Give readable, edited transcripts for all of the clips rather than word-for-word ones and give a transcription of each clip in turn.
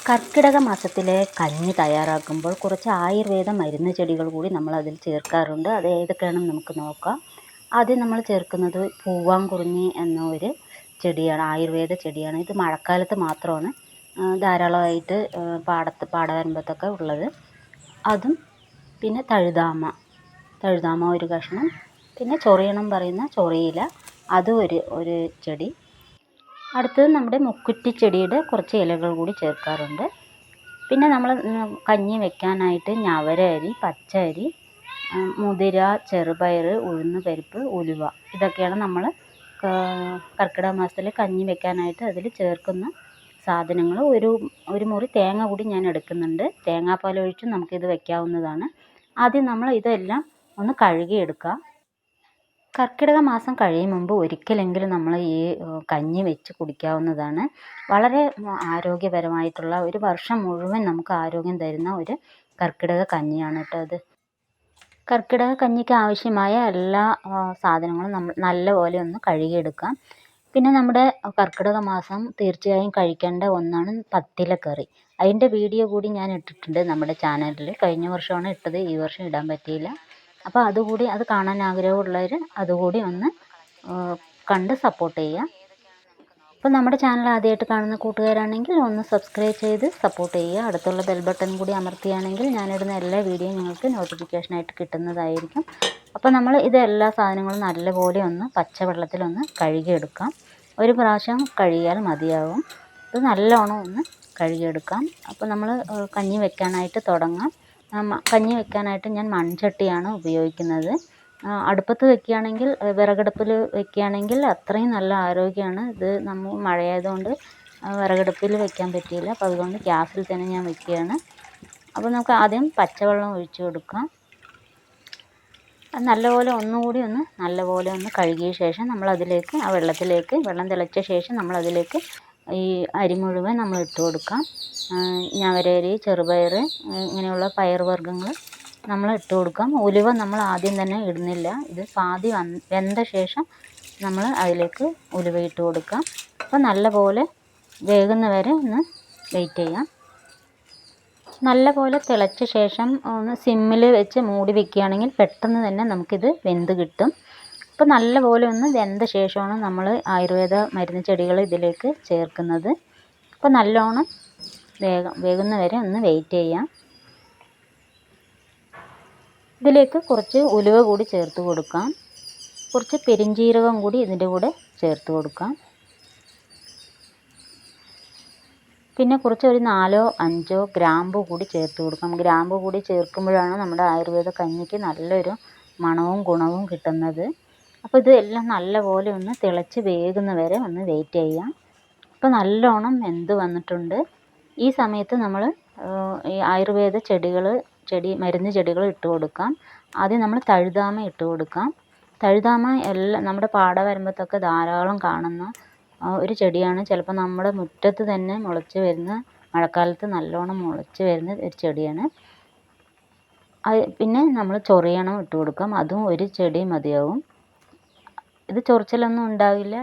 കർക്കിടക മാസത്തിലെ കഞ്ഞി തയ്യാറാക്കുമ്പോൾ കുറച്ച് ആയുർവേദ മരുന്ന് ചെടികൾ കൂടി നമ്മളതിൽ ചേർക്കാറുണ്ട്. അത് ഏതൊക്കെയാണെന്ന് നമുക്ക് നോക്കാം. ആദ്യം നമ്മൾ ചേർക്കുന്നത് പൂവാങ്കുറുഞ്ഞി എന്ന ഒരു ചെടിയാണ്, ആയുർവേദ ചെടിയാണ്. ഇത് മഴക്കാലത്ത് മാത്രമാണ് ധാരാളമായിട്ട് പാടവരമ്പത്തൊക്കെ ഉള്ളത്. അതും പിന്നെ തഴുതാമ ഒരു കഷ്ണം, പിന്നെ ചൊറിയണം പറയുന്ന ചൊറിയില, അതും ഒരു ചെടി. അടുത്തത് നമ്മുടെ മുക്കുറ്റി ചെടിയുടെ കുറച്ച് ഇലകൾ കൂടി ചേർക്കാറുണ്ട്. പിന്നെ നമ്മൾ കഞ്ഞി വെക്കാനായിട്ട് ഞവര അരി, പച്ച അരി, മുതിര, ചെറുപയർ, ഉഴുന്ന് പരിപ്പ്, ഉലുവ, ഇതൊക്കെയാണ് നമ്മൾ കർക്കിടക മാസത്തിൽ കഞ്ഞി വെക്കാനായിട്ട് അതിൽ ചേർക്കുന്ന സാധനങ്ങൾ. ഒരു മുറി തേങ്ങ കൂടി ഞാൻ എടുക്കുന്നുണ്ട്. തേങ്ങാപ്പാൽ ഒഴിച്ചും നമുക്കിത് വെക്കാവുന്നതാണ്. ആദ്യം നമ്മൾ ഇതെല്ലാം ഒന്ന് കഴുകിയെടുക്കാം. കർക്കിടക മാസം കഴിയും മുമ്പ് ഒരിക്കലെങ്കിലും നമ്മൾ ഈ കഞ്ഞി വെച്ച് കുടിക്കാവുന്നതാണ്. വളരെ ആരോഗ്യപരമായിട്ടുള്ള, ഒരു വർഷം മുഴുവൻ നമുക്ക് ആരോഗ്യം തരുന്ന ഒരു കർക്കിടക കഞ്ഞിയാണ് കേട്ടോ അത്. കർക്കിടക കഞ്ഞിക്ക് ആവശ്യമായ എല്ലാ സാധനങ്ങളും നമ്മൾ നല്ലപോലെ ഒന്ന് കഴുകിയെടുക്കാം. പിന്നെ നമ്മുടെ കർക്കിടക മാസം തീർച്ചയായും കഴിക്കേണ്ട ഒന്നാണ് പത്തിലക്കറി. അതിൻ്റെ വീഡിയോ കൂടി ഞാൻ ഇട്ടിട്ടുണ്ട് നമ്മുടെ ചാനലിൽ. കഴിഞ്ഞ വർഷമാണ് ഇട്ടത്, ഈ വർഷം ഇടാൻ പറ്റിയില്ല. അപ്പോൾ അത് കാണാൻ ആഗ്രഹമുള്ളവർ അതുകൂടി ഒന്ന് കണ്ട് സപ്പോർട്ട് ചെയ്യുക. അപ്പോൾ നമ്മുടെ ചാനൽ ആദ്യമായിട്ട് കാണുന്ന കൂട്ടുകാരാണെങ്കിൽ ഒന്ന് സബ്സ്ക്രൈബ് ചെയ്ത് സപ്പോർട്ട് ചെയ്യുക. അടുത്തുള്ള ബെൽ ബട്ടൺ കൂടി അമർത്തുകയാണെങ്കിൽ ഞാനിടുന്ന എല്ലാ വീഡിയോയും നിങ്ങൾക്ക് നോട്ടിഫിക്കേഷനായിട്ട് കിട്ടുന്നതായിരിക്കും. അപ്പോൾ നമ്മൾ എല്ലാ സാധനങ്ങളും നല്ലപോലെ ഒന്ന് പച്ചവെള്ളത്തിലൊന്ന് കഴുകിയെടുക്കാം. ഒരു പ്രാവശ്യം കഴുകിയാൽ മതിയാവും. ഇത് നല്ലോണം ഒന്ന് കഴുകിയെടുക്കാം. അപ്പോൾ നമ്മൾ കഞ്ഞി വെക്കാനായിട്ട് തുടങ്ങാം. കഞ്ഞി വെക്കാനായിട്ട് ഞാൻ മൺചട്ടിയാണ് ഉപയോഗിക്കുന്നത്. അടുപ്പത്ത് വെക്കുകയാണെങ്കിൽ, വിറകടുപ്പിൽ വെക്കുകയാണെങ്കിൽ അത്രയും നല്ല ആരോഗ്യമാണ്. ഇത് നമ്മൾ മഴയായതുകൊണ്ട് വിറകടുപ്പിൽ വെക്കാൻ പറ്റിയില്ല. അപ്പോൾ അതുകൊണ്ട് ഗ്യാസിൽ തന്നെ ഞാൻ വെക്കുകയാണ്. അപ്പോൾ നമുക്ക് ആദ്യം പച്ചവെള്ളം ഒഴിച്ചു കൊടുക്കാം. നല്ലപോലെ നല്ലപോലെ ഒന്ന് കഴുകിയ ശേഷം നമ്മളതിലേക്ക്, ആ വെള്ളം തിളച്ച ശേഷം നമ്മളതിലേക്ക് ഈ അരി മുഴുവൻ നമ്മൾ ഇട്ട് കൊടുക്കാം. ഞവരരി, ചെറുപയർ, ഇങ്ങനെയുള്ള പയറുവർഗ്ഗങ്ങൾ നമ്മൾ ഇട്ട് കൊടുക്കാം. ഉലുവ നമ്മൾ ആദ്യം തന്നെ ഇടുന്നില്ല. ഇത് പാതി വെന്ത ശേഷം നമ്മൾ അതിലേക്ക് ഉലുവ ഇട്ട് കൊടുക്കാം. അപ്പോൾ നല്ലപോലെ വേകുന്നവരെ ഒന്ന് വെയിറ്റ് ചെയ്യാം. നല്ലപോലെ തിളച്ച ശേഷം ഒന്ന് സിമ്മിൽ വെച്ച് മൂടി വെക്കുകയാണെങ്കിൽ പെട്ടെന്ന് തന്നെ നമുക്കിത് വെന്ത് കിട്ടും. അപ്പോൾ നല്ലപോലെ ഒന്ന് വെന്ത ശേഷമാണ് നമ്മൾ ആയുർവേദ മരുന്ന് ചെടികൾ ഇതിലേക്ക് ചേർക്കുന്നത്. അപ്പോൾ നല്ലോണം വേകുന്നവരെ ഒന്ന് വെയിറ്റ് ചെയ്യാം. ഇതിലേക്ക് കുറച്ച് ഉലുവ കൂടി ചേർത്ത് കൊടുക്കാം. കുറച്ച് പെരിഞ്ജീരകം കൂടി ഇതിൻ്റെ കൂടെ ചേർത്ത് കൊടുക്കാം. പിന്നെ കുറച്ച് ഒരു 4-5 ഗ്രാമ്പു കൂടി ചേർത്ത് കൊടുക്കാം. ഗ്രാമ്പു കൂടി ചേർക്കുമ്പോഴാണ് നമ്മുടെ ആയുർവേദ കഞ്ഞിക്ക് നല്ലൊരു മണവും ഗുണവും കിട്ടുന്നത്. അപ്പോൾ ഇതെല്ലാം നല്ലപോലെ ഒന്ന് തിളച്ച് വേകുന്നവരെ ഒന്ന് വെയിറ്റ് ചെയ്യാം. അപ്പോൾ നല്ലോണം വെന്ത് വന്നിട്ടുണ്ട്. ഈ സമയത്ത് നമ്മൾ ഈ ആയുർവേദ മരുന്ന് ചെടികൾ ഇട്ട് കൊടുക്കാം. ആദ്യം നമ്മൾ തഴുതാമ ഇട്ട് കൊടുക്കാം. തഴുതാമ നമ്മുടെ പാടവരമ്പത്തൊക്കെ ധാരാളം കാണുന്ന ഒരു ചെടിയാണ്. ചിലപ്പോൾ നമ്മുടെ മുറ്റത്ത് തന്നെ മുളച്ച് വരുന്ന, മഴക്കാലത്ത് നല്ലോണം മുളച്ച് വരുന്ന ഒരു ചെടിയാണ്. പിന്നെ നമ്മൾ ചൊറിയണം ഇട്ട് കൊടുക്കാം. അതും ഒരു ചെടി മതിയാവും. ഇത് ചൊറിച്ചിലൊന്നും ഉണ്ടാവില്ല.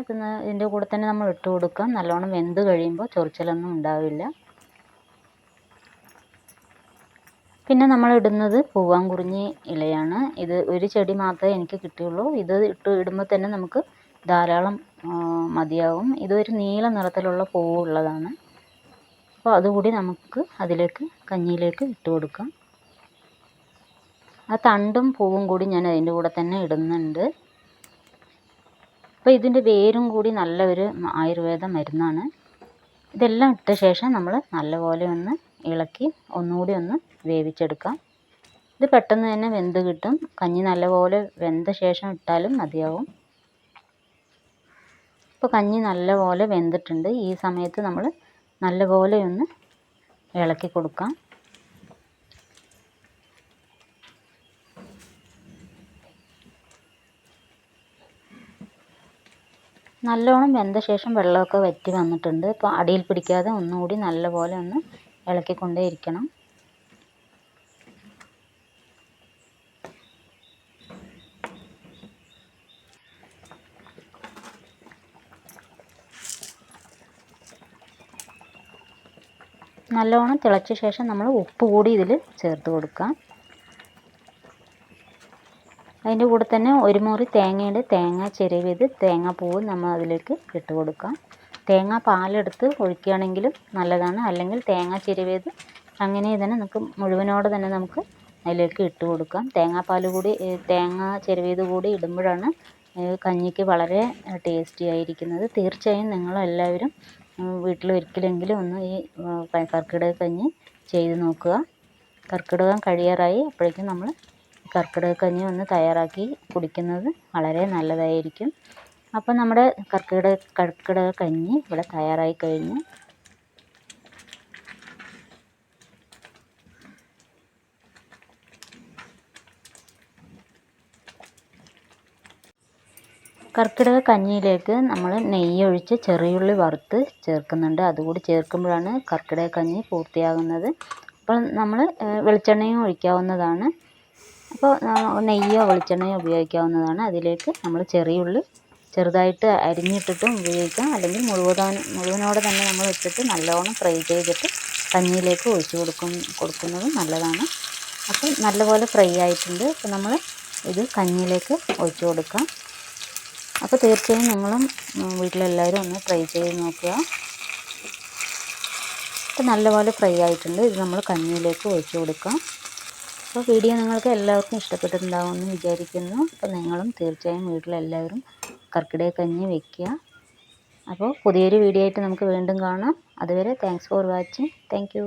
ഇതിൻ്റെ കൂടെ തന്നെ നമ്മൾ ഇട്ട് കൊടുക്കാം. നല്ലോണം വെന്ത് കഴിയുമ്പോൾ ചൊറിച്ചിലൊന്നും ഉണ്ടാവില്ല. പിന്നെ നമ്മൾ ഇടുന്നത് പൂവാങ്കുറുഞ്ഞി ഇലയാണ്. ഇത് ഒരു ചെടി മാത്രമേ എനിക്ക് കിട്ടിയുള്ളൂ. ഇത് ഇടുമ്പോൾ തന്നെ നമുക്ക് ധാരാളം മതിയാവും. ഇതൊരു നീല നിറത്തിലുള്ള പൂവുള്ളതാണ്. അപ്പോൾ അതുകൂടി നമുക്ക് കഞ്ഞിയിലേക്ക് ഇട്ട് കൊടുക്കാം. ആ തണ്ടും പൂവും കൂടി ഞാൻ അതിൻ്റെ കൂടെ തന്നെ ഇടുന്നുണ്ട്. അപ്പോൾ ഇതിൻ്റെ വേരും കൂടി നല്ലൊരു ആയുർവേദ മരുന്നാണ്. ഇതെല്ലാം ഇട്ട ശേഷം നമ്മൾ നല്ലപോലെ ഒന്ന് ഇളക്കി ഒന്നുകൂടി ഒന്ന് വേവിച്ചെടുക്കാം. ഇത് പെട്ടെന്ന് തന്നെ വെന്ത് കിട്ടും. കഞ്ഞി നല്ലപോലെ വെന്ത ശേഷം ഇട്ടാലും മതിയാവും. ഇപ്പോൾ കഞ്ഞി നല്ലപോലെ വെന്തിട്ടുണ്ട്. ഈ സമയത്ത് നമ്മൾ നല്ലപോലെ ഒന്ന് ഇളക്കി കൊടുക്കാം. നല്ലോണം വെന്ത ശേഷം വെള്ളമൊക്കെ വറ്റി വന്നിട്ടുണ്ട്. ഇപ്പോൾ അടിയിൽ പിടിക്കാതെ ഒന്നുകൂടി നല്ലപോലെ ഒന്ന് ഇളക്കിക്കൊണ്ടേ ഇരിക്കണം. നല്ലോണം തിളച്ച ശേഷം നമ്മൾ ഉപ്പ് കൂടി ഇതിൽ ചേർത്ത് കൊടുക്കാം. അതിൻ്റെ കൂടെ തന്നെ ഒരു മുറി തേങ്ങയുണ്ട്, തേങ്ങ ചിരവിയത് തേങ്ങാപ്പൂവ് നമ്മൾ അതിലേക്ക് ഇട്ട് കൊടുക്കാം. തേങ്ങ പാലെടുത്ത് ഒഴിക്കുകയാണെങ്കിലും നല്ലതാണ്, അല്ലെങ്കിൽ തേങ്ങ ചിരവിയത് അങ്ങനെ തന്നെ നമുക്ക് മുഴുവനോടെ തന്നെ നമുക്ക് അതിലേക്ക് ഇട്ട് കൊടുക്കാം. തേങ്ങാപ്പാൽ കൂടി തേങ്ങ ചിരവിയത് കൂടി ഇടുമ്പോഴാണ് കഞ്ഞിക്ക് വളരെ ടേസ്റ്റി ആയിരിക്കുന്നത്. തീർച്ചയായും നിങ്ങളെല്ലാവരും വീട്ടിൽ ഒരിക്കലെങ്കിലും ഒന്ന് ഈ കർക്കിടക കഞ്ഞി ചെയ്ത് നോക്കുക. കർക്കിടകം കഴിയാറായി, അപ്പോഴേക്കും നമ്മൾ കർക്കിടക കഞ്ഞി ഒന്ന് തയ്യാറാക്കി കുടിക്കുന്നത് വളരെ നല്ലതായിരിക്കും. അപ്പോൾ നമ്മുടെ കർക്കിടക കഞ്ഞി ഇവിടെ തയ്യാറായി കഴിഞ്ഞു. കർക്കിടക കഞ്ഞിയിലേക്ക് നമ്മൾ നെയ്യ് ഒഴിച്ച് ചെറിയുള്ളി വറുത്ത് ചേർക്കുന്നുണ്ട്. അതുകൂടി ചേർക്കുമ്പോഴാണ് കർക്കിടക കഞ്ഞി പൂർത്തിയാകുന്നത്. അപ്പോൾ നമ്മൾ വെളിച്ചെണ്ണയും ഒഴിക്കാവുന്നതാണ്. അപ്പോൾ നെയ്യോ വെളിച്ചെണ്ണയോ ഉപയോഗിക്കാവുന്നതാണ്. അതിലേക്ക് നമ്മൾ ചെറിയുള്ളി ചെറുതായിട്ട് അരിഞ്ഞിട്ടിട്ടും ഉപയോഗിക്കാം, അല്ലെങ്കിൽ മുഴുവനോടെ തന്നെ നമ്മൾ ഇട്ടിട്ട് നല്ലോണം ഫ്രൈ ചെയ്തിട്ട് കഞ്ഞിയിലേക്ക് ഒഴിച്ച് കൊടുക്കുന്നതും നല്ലതാണ്. അപ്പോൾ നല്ലപോലെ ഫ്രൈ ആയിട്ടുണ്ട്. അപ്പോൾ നമ്മൾ ഇത് കഞ്ഞിയിലേക്ക് ഒഴിച്ച് കൊടുക്കാം. അപ്പോൾ തീർച്ചയായും നിങ്ങളും വീട്ടിലെല്ലാവരും ഒന്ന് ട്രൈ ചെയ്ത് നോക്കുക. അപ്പോൾ നല്ലപോലെ ഫ്രൈ ആയിട്ടുണ്ട്. ഇത് നമ്മൾ കഞ്ഞിയിലേക്ക് ഒഴിച്ച് കൊടുക്കാം. അപ്പോൾ വീഡിയോ നിങ്ങൾക്ക് എല്ലാവർക്കും ഇഷ്ടപ്പെട്ടിട്ടുണ്ടാകുമെന്ന് വിചാരിക്കുന്നു. അപ്പോൾ നിങ്ങളും തീർച്ചയായും വീട്ടിലെല്ലാവരും കർക്കിടക കഞ്ഞി വയ്ക്കുക. അപ്പോൾ പുതിയൊരു വീഡിയോ ആയിട്ട് നമുക്ക് വീണ്ടും കാണാം. അതുവരെ thanks for watching. Thank you.